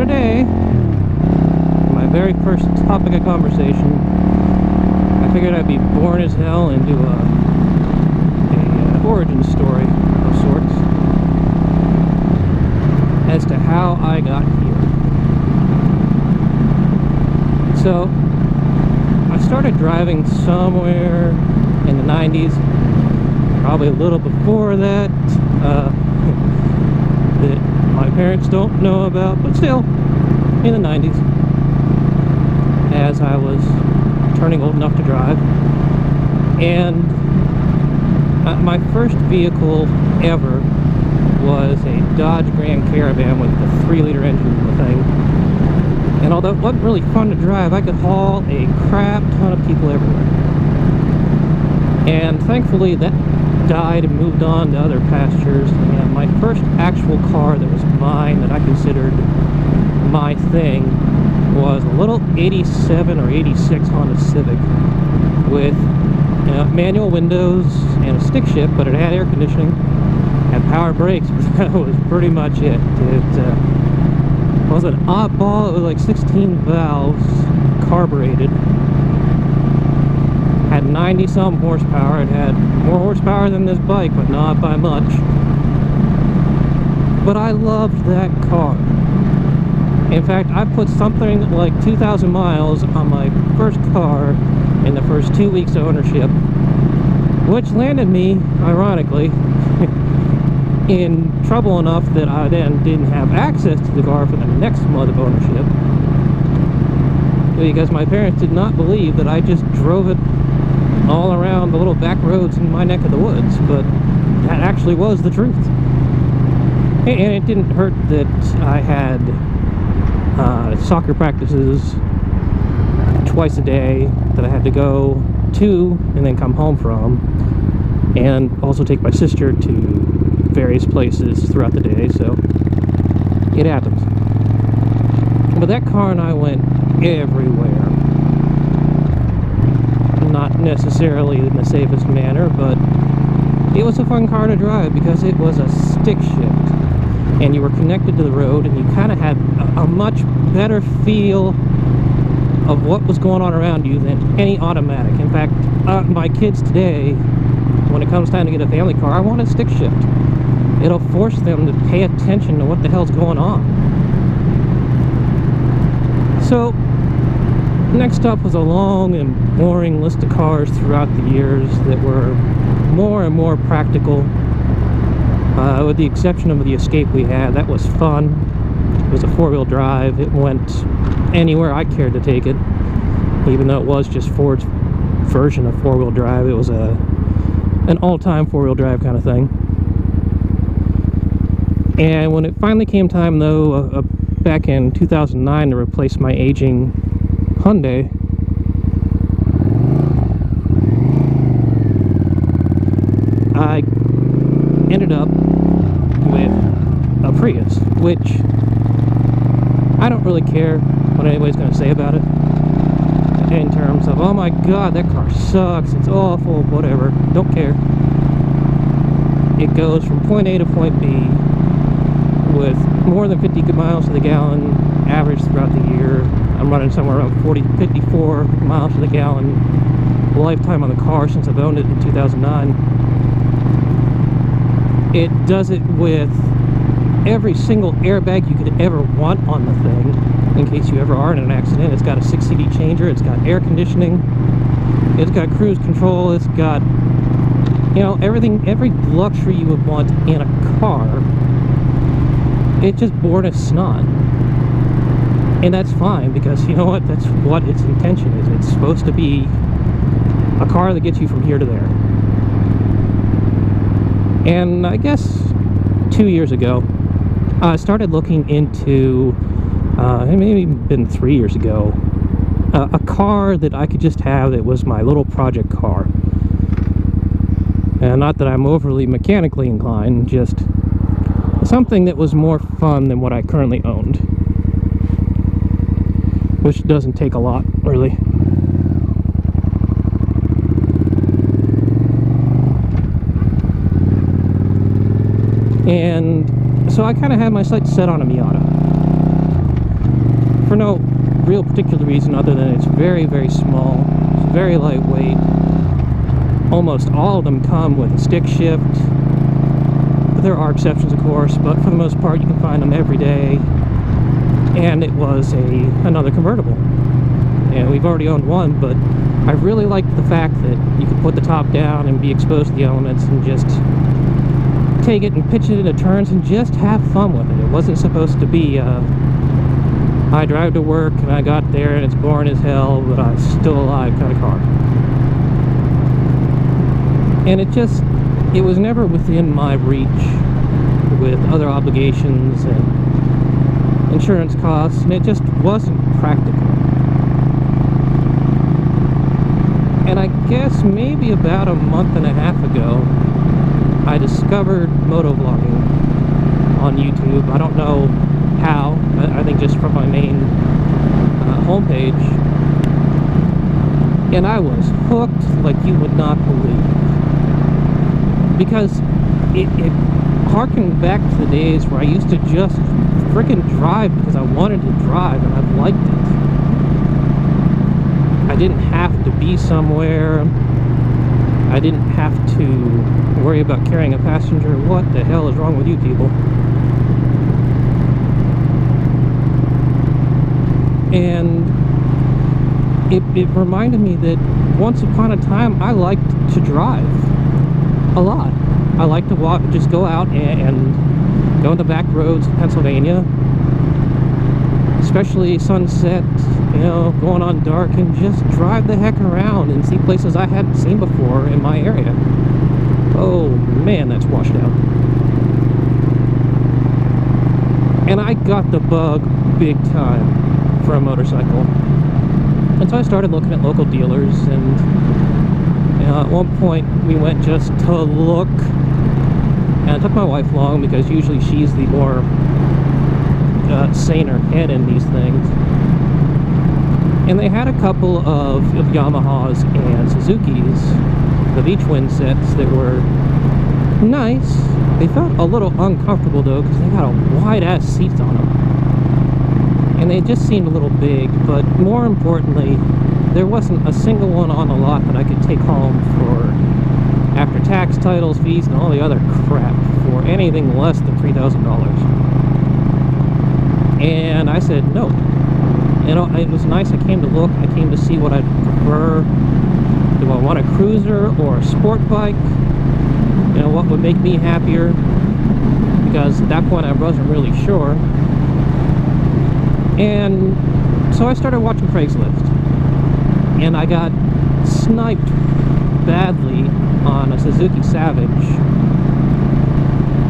today, my very first topic of conversation, I figured I'd be boring as hell and do a origin story of sorts as to how I got here. So, I started driving somewhere in the 90s, probably a little before that, that my parents don't know about, but still, in the 90s, as I was turning old enough to drive. And my first vehicle ever was a Dodge Grand Caravan with the 3-liter engine in the thing. And although it wasn't really fun to drive, I could haul a crap ton of people everywhere. And thankfully that died and moved on to other pastures, and my first actual car that was mine, that I considered my thing, was a little 87 or 86 Honda Civic with manual windows and a stick shift, but it had air conditioning, had power brakes, but that was pretty much it. It was an oddball. It was like 16 valves, carbureted, had 90-some horsepower. It had more horsepower than this bike, but not by much. But I loved that car. In fact, I put something like 2,000 miles on my first car in the first 2 weeks of ownership, which landed me, ironically, in trouble enough that I then didn't have access to the car for the next month of ownership, because my parents did not believe that I just drove it all around the little back roads in my neck of the woods, but that actually was the truth. And it didn't hurt that I had soccer practices twice a day that I had to go to and then come home from, and also take my sister to various places throughout the day, so it happens. But that car and I went everywhere. Not necessarily in the safest manner, but it was a fun car to drive because it was a stick shift and you were connected to the road, and you kind of had a much better feel of what was going on around you than any automatic. In fact, my kids today, when it comes time to get a family car, I want a stick shift. It'll force them to pay attention to what the hell's going on. So, next up was a long and boring list of cars throughout the years that were more and more practical, with the exception of the Escape we had. That was fun. It was a 4-wheel drive. It went anywhere I cared to take it, even though it was just Ford's version of 4-wheel drive. It was an all-time 4-wheel drive kind of thing. And when it finally came time, though, back in 2009, to replace my aging Hyundai, I ended up with a Prius, which I don't really care what anybody's going to say about it in terms of, oh my god, that car sucks, it's awful, whatever. Don't care. It goes from point A to point B with more than 50 miles to the gallon average throughout the year. I'm running somewhere around 54 miles to the gallon lifetime on the car since I've owned it in 2009. It does it with every single airbag you could ever want on the thing, in case you ever are in an accident. It's got a 6-CD changer, it's got air conditioning, it's got cruise control, it's got, you know, everything, every luxury you would want in a car. It's just bored as snot. And that's fine, because you know what, that's what its intention is. It's supposed to be a car that gets you from here to there. And I guess 2 years ago, I started looking into, maybe been 3 years ago, a car that I could just have that was my little project car. And not that I'm overly mechanically inclined, just something that was more fun than what I currently owned. Which doesn't take a lot, really. And so I kind of had my sights set on a Miata. for no real particular reason other than it's very, very small, it's very lightweight. Almost all of them come with a stick shift. There are exceptions, of course, but for the most part you can find them every day. And it was another convertible. And we've already owned one, but I really liked the fact that you could put the top down and be exposed to the elements and just take it and pitch it into turns and just have fun with it. It wasn't supposed to be I drive to work and I got there and it's boring as hell, but I'm still alive kind of car. And it was never within my reach with other obligations and insurance costs, and it just wasn't practical. And I guess maybe about a month and a half ago, I discovered motovlogging on YouTube. I don't know how, I think just from my main homepage. And I was hooked like you would not believe. Because it harkened back to the days where I used to just frickin' drive because I wanted to drive and I've liked it. I didn't have to be somewhere. I didn't have to worry about carrying a passenger. What the hell is wrong with you people? And it reminded me that once upon a time I liked to drive a lot. I like to walk, just go out and go on the back roads of Pennsylvania, especially sunset, you know, going on dark, and just drive the heck around and see places I hadn't seen before in my area. Oh man, that's washed out. And I got the bug big time for a motorcycle. And so I started looking at local dealers, and at one point we went just to look, and I took my wife along because usually she's the more saner head in these things. And they had a couple of Yamahas and Suzukis, the V-twin sets, that were nice. They felt a little uncomfortable though because they got a wide-ass seats on them. And they just seemed a little big, but more importantly, there wasn't a single one on the lot that I could take home for after tax, titles, fees, and all the other crap for anything less than $3,000. And I said no. You know, it was nice. I came to look. I came to see what I'd prefer. Do I want a cruiser or a sport bike? You know, what would make me happier? Because at that point I wasn't really sure. And so I started watching Craigslist. And I got sniped badly on a Suzuki Savage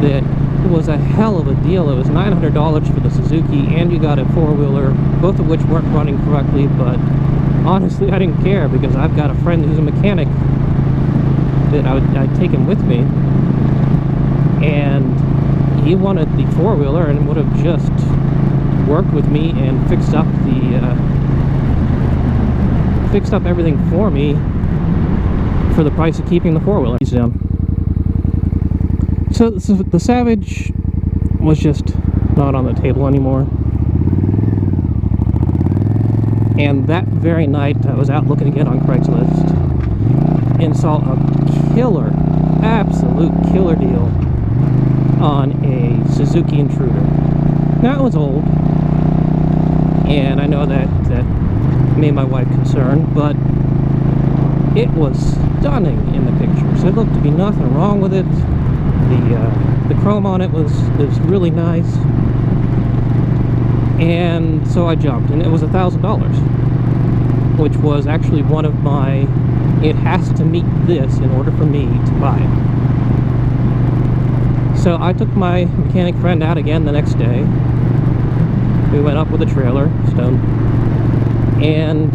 that was a hell of a deal. It was $900 for the Suzuki, and you got a four-wheeler, both of which weren't running correctly, but honestly I didn't care because I've got a friend who's a mechanic that I'd take him with me, and he wanted the four-wheeler and would have just worked with me and fixed up everything for me for the price of keeping the four-wheeler. So the Savage was just not on the table anymore. And that very night I was out looking again on Craigslist and saw a killer, absolute killer deal on a Suzuki Intruder. Now it was old, and I know that made my wife concerned, but it was stunning in the pictures. There looked to be nothing wrong with it. The chrome on it was really nice, and so I jumped, and it was $1,000, which was actually one of my, it has to meet this in order for me to buy it. So I took my mechanic friend out again the next day. We went up with a trailer, stone, and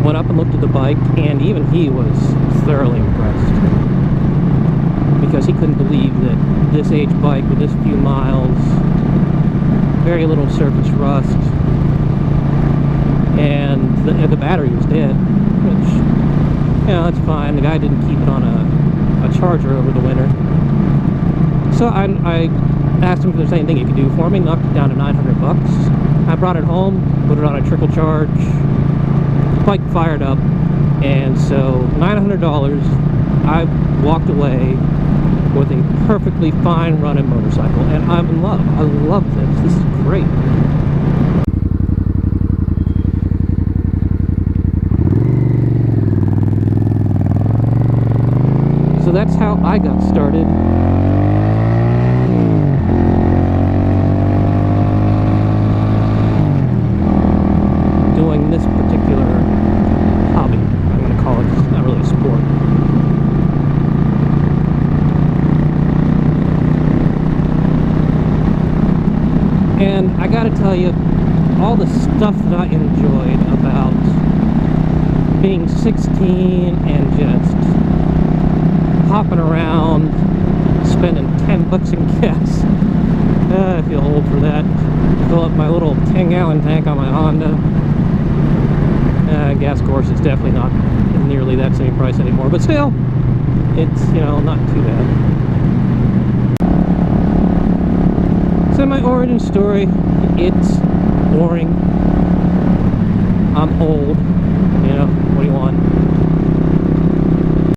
went up and looked at the bike, and even he was thoroughly impressed, because he couldn't believe that this age bike with this few miles, very little surface rust, and the battery was dead, which, you know, that's fine. The guy didn't keep it on a charger over the winter. So I Asked him if there's anything he could do for me, knocked it down to 900 bucks. I brought it home, put it on a trickle charge, bike fired up, and so $900, I walked away with a perfectly fine running motorcycle, and I'm in love. I love this. This is great. So that's how I got started. Doing this particular hobby. I'm going to call it, it's not really a sport. And I gotta tell you, all the stuff that I enjoyed about being 16 and just hopping around, spending 10 bucks in gas. I feel old for that. Fill up my little 10-gallon tank on my Honda. Gas course is definitely not nearly that same price anymore, but still, it's, you know, not too bad. So my origin story, it's boring. I'm old, you know, what do you want?